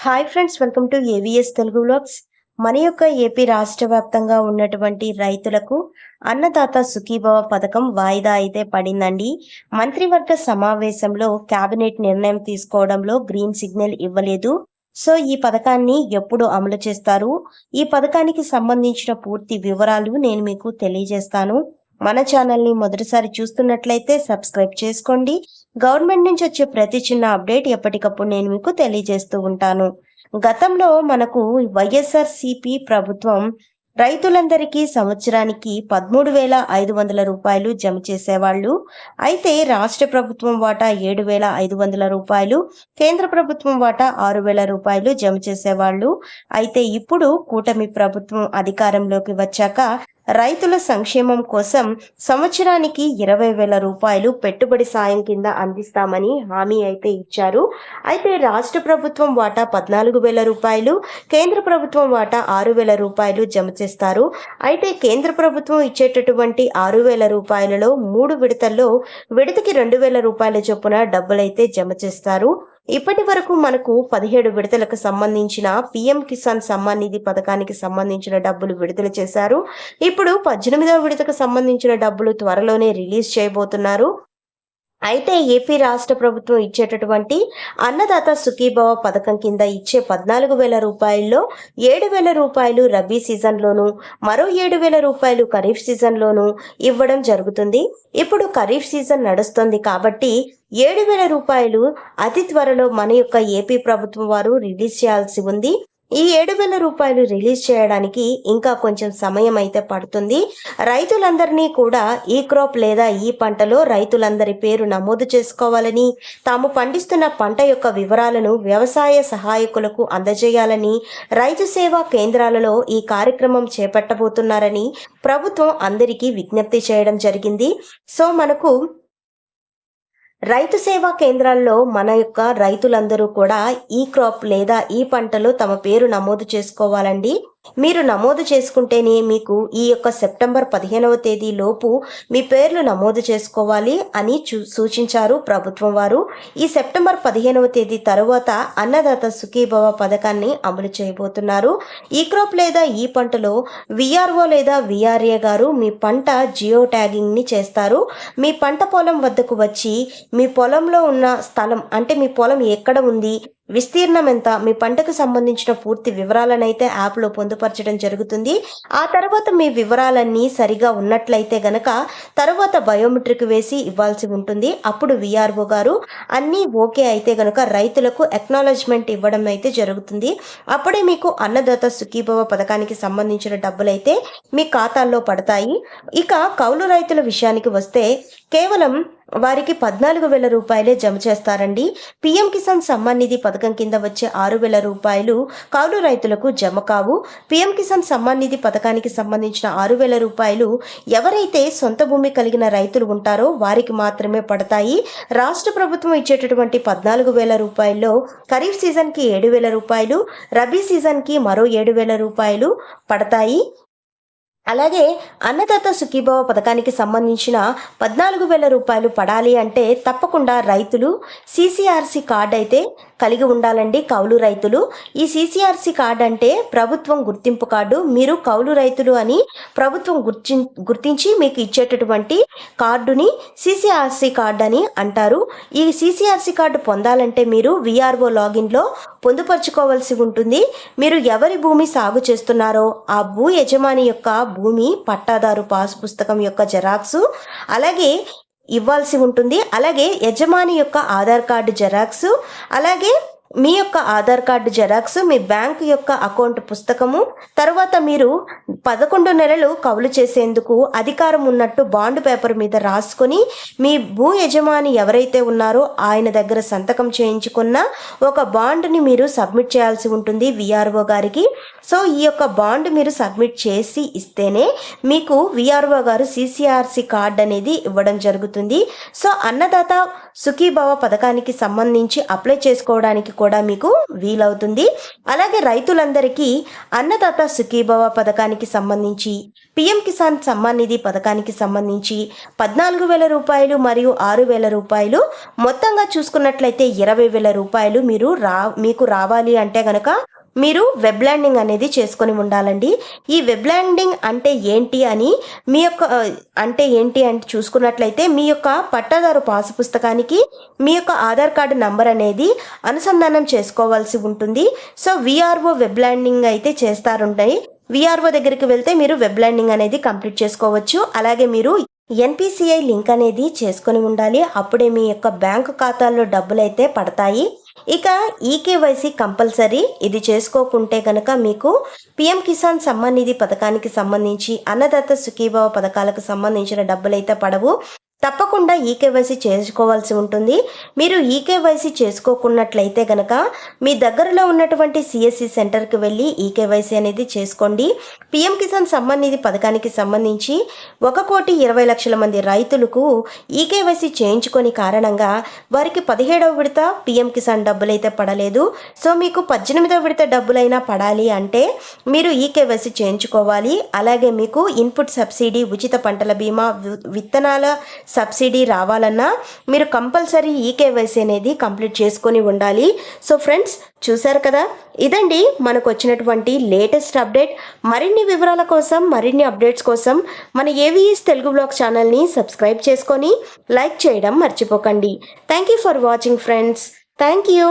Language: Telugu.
Hi friends, welcome to AVS Telugu vlogs. మన యొక్క ఏపీ రాష్ట్ర వ్యాప్తంగా ఉన్నటువంటి రైతులకు అన్నదాత సుఖీభవ పథకం వాయిదా అయితే పడిందండి. మంత్రివర్గ సమావేశంలో కేబినెట్ నిర్ణయం తీసుకోవడంలో గ్రీన్ సిగ్నల్ ఇవ్వలేదు. సో ఈ పథకాన్ని ఎప్పుడు అమలు చేస్తారు, ఈ పథకానికి సంబంధించిన పూర్తి వివరాలు నేను మీకు తెలియజేస్తాను. మన ఛానల్ని మొదటిసారి చూస్తున్నట్లయితే సబ్స్క్రైబ్ చేసుకోండి. గవర్నమెంట్ నుంచి వచ్చే ప్రతి చిన్న అప్డేట్ ఎప్పటికప్పుడు నేను మీకు తెలియజేస్తూ ఉంటాను. గతంలో మనకు వైఎస్ఆర్సీపీ ప్రభుత్వం రైతులందరికీ సంవత్సరానికి 13,500 రూపాయలు జమ చేసేవాళ్ళు. అయితే రాష్ట్ర ప్రభుత్వం వాటా 7,500 రూపాయలు, కేంద్ర ప్రభుత్వం వాటా 6,000 రూపాయలు జమ చేసేవాళ్ళు. అయితే ఇప్పుడు కూటమి ప్రభుత్వం అధికారంలోకి వచ్చాక రైతుల సంక్షేమం కోసం సంవత్సరానికి 20,000 రూపాయలు పెట్టుబడి సాయం కింద అందిస్తామని హామీ అయితే ఇచ్చారు. అయితే రాష్ట్ర ప్రభుత్వం వాటా 14,000 రూపాయలు, కేంద్ర ప్రభుత్వం వాటా 6,000 రూపాయలు జమ చేస్తారు. అయితే కేంద్ర ప్రభుత్వం ఇచ్చేటటువంటి 6,000 రూపాయలలో 3 విడతల్లో విడతకి 2,000 రూపాయల చొప్పున డబ్బులైతే జమ చేస్తారు. ఇప్పటి వరకు మనకు 17 విడతలకు సంబంధించిన పీఎం కిసాన్ సమ్మాన్ నిధి పథకానికి సంబంధించిన డబ్బులు విడుదల చేశారు. ఇప్పుడు 18వ విడతకు సంబంధించిన డబ్బులు త్వరలోనే రిలీజ్ చేయబోతున్నారు. అయితే ఏపీ రాష్ట్ర ప్రభుత్వం ఇచ్చేటటువంటి అన్నదాత సుఖీభవ పథకం కింద ఇచ్చే 14,000 రూపాయల్లో 7,000 రూపాయలు రబీ సీజన్లోను, మరో 7,000 రూపాయలు ఖరీఫ్ సీజన్లోను ఇవ్వడం జరుగుతుంది. ఇప్పుడు ఖరీఫ్ సీజన్ నడుస్తుంది కాబట్టి 7,000 రూపాయలు అతి త్వరలో మన యొక్క ఏపీ ప్రభుత్వం వారు రిలీజ్ చేయాల్సి ఉంది. ఈ 7,000 రూపాయలు రిలీజ్ చేయడానికి ఇంకా కొంచెం సమయం అయితే పడుతుంది. రైతులందరినీ కూడా ఈ క్రాప్ లేదా ఈ పంటలో రైతులందరి పేరు నమోదు చేసుకోవాలని, తాము పండిస్తున్న పంట యొక్క వివరాలను వ్యవసాయ సహాయకులకు అందజేయాలని రైతు సేవా కేంద్రాలలో ఈ కార్యక్రమం చేపట్టబోతున్నారని ప్రభుత్వం అందరికీ విజ్ఞప్తి చేయడం జరిగింది. సో మనకు రైతు సేవా కేంద్రాల్లో మన యొక్క రైతులందరూ కూడా ఈ క్రాప్ లేదా ఈ పంటలో తమ పేరు నమోదు చేసుకోవాలండి. మీరు నమోదు చేసుకుంటేనే మీకు ఈ యొక్క సెప్టెంబర్ 15వ తేదీ లోపు మీ పేర్లు నమోదు చేసుకోవాలి అని సూచించారు ప్రభుత్వం వారు. ఈ సెప్టెంబర్ 15వ తేదీ తరువాత అన్నదాత సుఖీభవ పథకాన్ని అమలు చేయబోతున్నారు. ఈ క్రాప్ లేదా ఈ పంటలో విఆర్ఓ లేదా విఆర్ఏ గారు మీ పంట జియో ట్యాగింగ్ ని చేస్తారు. మీ పంట పొలం వద్దకు వచ్చి మీ పొలంలో ఉన్న స్థలం, అంటే మీ పొలం ఎక్కడ ఉంది, విస్తీర్ణం ఎంత, మీ పంటకు సంబంధించిన పూర్తి వివరాలనైతే యాప్లో పొందుపరచడం జరుగుతుంది. ఆ తర్వాత మీ వివరాలన్నీ సరిగా ఉన్నట్లయితే గనక తర్వాత బయోమెట్రిక్ వేసి ఇవ్వాల్సి ఉంటుంది. అప్పుడు విఆర్ఓ గారు అన్నీ ఓకే అయితే గనక రైతులకు ఎక్నాలజ్మెంట్ ఇవ్వడం అయితే జరుగుతుంది. అప్పుడే మీకు అన్నదాత సుఖీభవ పథకానికి సంబంధించిన డబ్బులైతే మీ ఖాతాల్లో పడతాయి. ఇక కౌలు రైతుల విషయానికి వస్తే కేవలం వారికి 14,000 రూపాయలే జమ చేస్తారండి. పీఎం కిసాన్ సమ్మాన్ నిధి పథకం కింద వచ్చే 6,000 రూపాయలు కౌలు రైతులకు జమ కావు. పీఎం కిసాన్ సమ్మాన్ నిధి పథకానికి సంబంధించిన 6,000 రూపాయలు ఎవరైతే సొంత భూమి కలిగిన రైతులు ఉంటారో వారికి మాత్రమే పడతాయి. రాష్ట్ర ప్రభుత్వం ఇచ్చేటటువంటి 14,000 రూపాయల్లో ఖరీఫ్ సీజన్కి 7,000 రూపాయలు, రబీ సీజన్కి మరో 7,000 రూపాయలు పడతాయి. అలాగే అన్నదాత సుఖీభవ పథకానికి సంబంధించిన 14,000 రూపాయలు పడాలి అంటే తప్పకుండా రైతులు సిసిఆర్సి కార్డు అయితే కలిగి ఉండాలండి. కౌలు రైతులు ఈ సిసిఆర్సి కార్డు అంటే ప్రభుత్వం గుర్తింపు కార్డు. మీరు కౌలు రైతులు అని ప్రభుత్వం గుర్తించి మీకు ఇచ్చేటటువంటి కార్డుని సిసిఆర్సి కార్డు అని అంటారు. ఈ సిసిఆర్సి కార్డు పొందాలంటే మీరు విఆర్ఓ లాగిన్లో పొందుపరుచుకోవాల్సి ఉంటుంది. మీరు ఎవరి భూమి సాగు చేస్తున్నారో ఆ భూ యజమాని యొక్క భూమి పట్టాదారు పాస్ పుస్తకం యొక్క జెరాక్సు అలాగే ఇవ్వాల్సి ఉంటుంది. అలాగే యజమాని యొక్క ఆధార్ కార్డు జెరాక్సు, అలాగే మీ యొక్క ఆధార్ కార్డు జెరాక్స్, మీ బ్యాంకు యొక్క అకౌంట్ పుస్తకము, తర్వాత మీరు 11 నెలలు కౌలు చేసేందుకు అధికారం ఉన్నట్టు బాండ్ పేపర్ మీద రాసుకొని మీ భూ యజమాని ఎవరైతే ఉన్నారో ఆయన దగ్గర సంతకం చేయించుకున్న ఒక బాండ్ని మీరు సబ్మిట్ చేయాల్సి ఉంటుంది విఆర్ఓ గారికి. సో ఈ యొక్క బాండ్ మీరు సబ్మిట్ చేసి ఇస్తేనే మీకు విఆర్ఓ గారు సిసిఆర్సి కార్డ్ అనేది ఇవ్వడం జరుగుతుంది. సో అన్నదాత సుఖీభవ పథకానికి సంబంధించి అప్లై చేసుకోవడానికి కూడా మీకు వీలవుతుంది. అలాగే రైతులందరికీ అన్నదాత సుఖీభవ పథకానికి సంబంధించి, పిఎం కిసాన్ సమ్మాన్ నిధి పథకానికి సంబంధించి 14,000 రూపాయలు మరియు 6,000 రూపాయలు, మొత్తంగా చూసుకున్నట్లయితే 20,000 రూపాయలు మీకు రావాలి అంటే గనక మీరు వెబ్ ల్యాండింగ్ అనేది చేసుకొని ఉండాలండి. ఈ వెబ్ ల్యాండింగ్ అంటే ఏంటి అని చూసుకున్నట్లయితే మీ యొక్క పట్టాదారు పాసు పుస్తకానికి మీ యొక్క ఆధార్ కార్డు నంబర్ అనేది అనుసంధానం చేసుకోవాల్సి ఉంటుంది. సో విఆర్ఓ వెబ్ ల్యాండింగ్ అయితే చేస్తారుంటాయి. విఆర్ఓ దగ్గరికి వెళ్తే మీరు వెబ్ ల్యాండింగ్ అనేది కంప్లీట్ చేసుకోవచ్చు. అలాగే మీరు ఎన్పిసిఐ లింక్ అనేది చేసుకొని ఉండాలి. అప్పుడే మీ యొక్క బ్యాంకు ఖాతాల్లో డబ్బులు అయితే పడతాయి. ఇక ఈకేవైసీ కంపల్సరీ. ఇది చేసుకోకుంటే కనుక మీకు పిఎం కిసాన్ సమ్మాన్ నిధి పథకానికి సంబంధించి, అన్నదాత సుఖీభవ పథకాలకు సంబంధించిన డబ్బులైతే పడవు. తప్పకుండా ఈకేవైసీ చేసుకోవాల్సి ఉంటుంది. మీరు ఈకేవైసీ చేసుకోకున్నట్లయితే కనుక మీ దగ్గరలో ఉన్నటువంటి సిఎస్సి సెంటర్కి వెళ్ళి ఈకేవైసీ అనేది చేసుకోండి. పిఎం కిసాన్ సమ్మాన్ నిధి పథకానికి సంబంధించి 1,20,00,000 మంది రైతులకు ఈకేవైసీ చేయించుకొని కారణంగా వారికి 17వ విడత పిఎం కిసాన్ డబ్బులైతే పడలేదు. సో మీకు 18వ విడత డబ్బులైనా పడాలి అంటే మీరు ఈకేవైసీ చేయించుకోవాలి. అలాగే మీకు ఇన్పుట్ సబ్సిడీ, ఉచిత పంటల బీమా, విత్తనాల సబ్సిడీ రావాలన్నా మీరు కంపల్సరీ ఈకేవైసీ అనేది కంప్లీట్ చేసుకొని ఉండాలి. సో ఫ్రెండ్స్, చూశారు కదా, ఇదండి మనకు వచ్చినటువంటి లేటెస్ట్ అప్డేట్. మరిన్ని వివరాల కోసం, మరిన్ని అప్డేట్స్ కోసం మన ఏవిఎస్ తెలుగు బ్లాగ్ ఛానల్ని సబ్స్క్రైబ్ చేసుకొని లైక్ చేయడం మర్చిపోకండి. Thank you for watching friends. Thank you.